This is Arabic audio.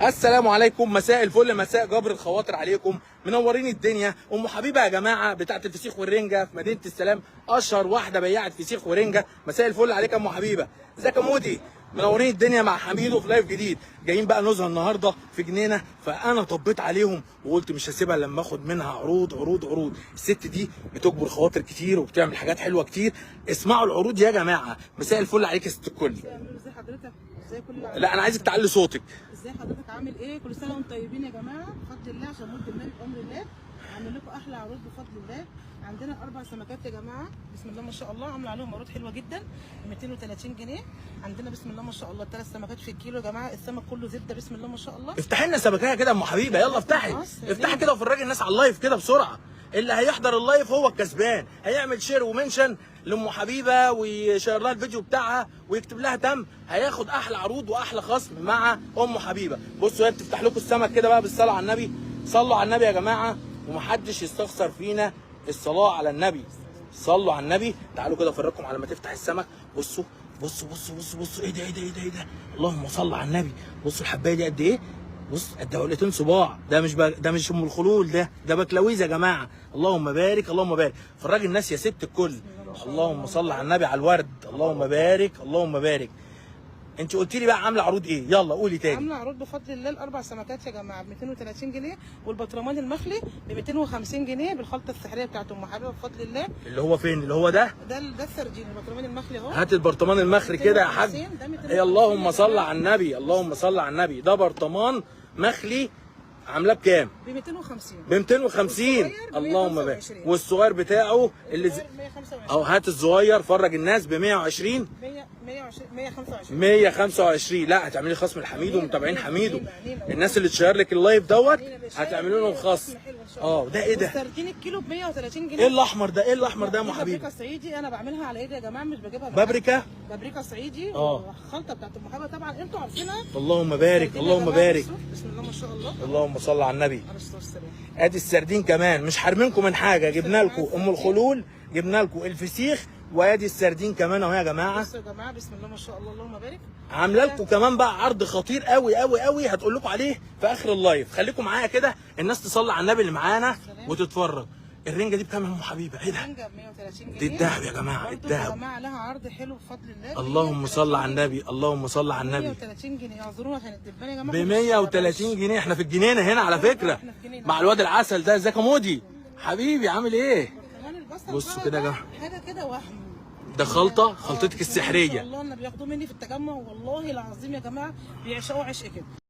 السلام عليكم، مساء الفل، مساء جبر الخواطر عليكم، منورين الدنيا. ام حبيبه يا جماعه بتاعه الفسيخ والرنجه في مدينه السلام، اشهر واحده بياعه فسيخ ورنجه. مساء الفل عليك يا ام حبيبه. ازيك يا مودي؟ منورين الدنيا مع حميدو في لايف جديد. جايين بقى نزهه النهارده في جنينه، فانا طبيت عليهم وقلت مش هسيبها لما اخد منها عروض عروض عروض. الست دي بتجبر خواطر كتير وبتعمل حاجات حلوه كتير. اسمعوا العروض يا جماعه. مساء الفل عليك يا ست الكل. ازي حضرتك؟ ازي كل لا انا عايزك تعلي صوتك. ازي حضرتك؟ عامل ايه؟ كل سنه وانتم طيبين يا جماعه بفضل الله، عشان مولد النبي بامر الله. عامل لكم احلى عروض بفضل الله. عندنا 4 سمكات يا جماعه، بسم الله ما شاء الله، عامله عليهم عروض حلوه جدا ب 230 جنيه. عندنا بسم الله ما شاء الله 3 سمكات في الكيلو يا جماعه، السمك كله زبده بسم الله ما شاء الله. افتحي لنا سمكيه كده يا ام حبيبه، يلا افتحي افتحي كده وفرجي الناس على اللايف كده بسرعه. اللي هيحضر اللايف هو الكسبان، هيعمل شير ومنشن لام حبيبه ويشير لها الفيديو بتاعها ويكتب لها تم، هياخد احلى عروض واحلى خصم مع ام حبيبه. بصوا هي بتفتح لكم السمك كده بقى بالصلاه على النبي. صلوا على النبي يا جماعه، ومحدش يستخسر فينا الصلاه على النبي. صلوا على النبي. تعالوا كده افرجكم على ما تفتح السمك. بصوا بصوا بصوا بصوا بصوا، ايه ده ايه ده ايه ده ايه ده؟ اللهم صل على النبي. بصوا الحبايه دي قد ايه؟ بص قد عقلتين صباع. ده مش ام الخلول، ده بكلاويز يا جماعه. اللهم بارك اللهم بارك. فرجي الناس يا ست الكل. اللهم صل على النبي على الورد. اللهم بارك اللهم بارك. انت قلت لي بقى عامله عروض ايه؟ يلا قولي تاني. عامله عروض بفضل الله ال4 سمكات يا جماعه ب 230 جنيه، والبطرمان المخلي ب 250 جنيه بالخلطه السحريه بتاعت ام حبيبه بفضل الله. اللي هو فين؟ اللي هو ده السردين، البطرمان المخلي اهو. هات البرطمان المخري كده يا حاج. اللهم صل على النبي اللهم صل على النبي. ده برطمان مخلي عاملاه بكام؟ ب 250. ب 250. اللهم بارك. والصغير بتاعه اللي اهو. هات الصغير فرج الناس ب 120. 125. لا هتعملي خصم لحميدو ومتابعين حميدو. الناس اللي تشير لك اللايف دوت هتعملوا لهم خصم. ده ايه ده؟ السردين الكيلو ب 130 جنيه. ايه الاحمر ده؟ ايه الاحمر ده يا ام حبيبي؟ بابريكا صعيدي، انا بعملها على ايدي يا جماعه، مش بجيبها بابريكا صعيدي. الخلطه بتاعت ام حبيبه طبعا انتوا عارفينها. اللهم بارك اللهم بارك. بسم الله ما شاء الله. اللهم صل على النبي. عليه الصلاه والسلام. ادي السردين كمان، مش حارمينكم من حاجه. جبنا لكم ام الخلول، جبنا لكم الفسيخ، وادي السردين كمان اهو يا جماعه. بصوا يا جماعه بسم الله ما شاء الله اللهم بارك. عامله لكم كمان بقى عرض خطير قوي قوي قوي، هتقول لكم عليه في اخر اللايف. خليكم معايا كده الناس تصلي على النبي اللي معانا وتتفرج. الرنجه دي بكام يا ام حبيبه؟ ايه ده؟ الرنجه ب 130 جنيه. دي الذهب يا جماعه، الذهب. يا جماعه لها عرض حلو بفضل الله. اللهم صل على النبي اللهم صل على النبي. 130 جنيه، اعذرونا عشان الدبان يا جماعه. ب 130 جنيه. احنا في الجنينه هنا على فكره مع الواد العسل ده. ازيك يا مودي حبيبي؟ عامل ايه؟ بصوا كده يا جماعه، حاجه كده وهم. ده خلطتك السحريه. والله اللي بياخدوه مني في التجمع والله العظيم يا جماعه بيعشقوا عشق كده.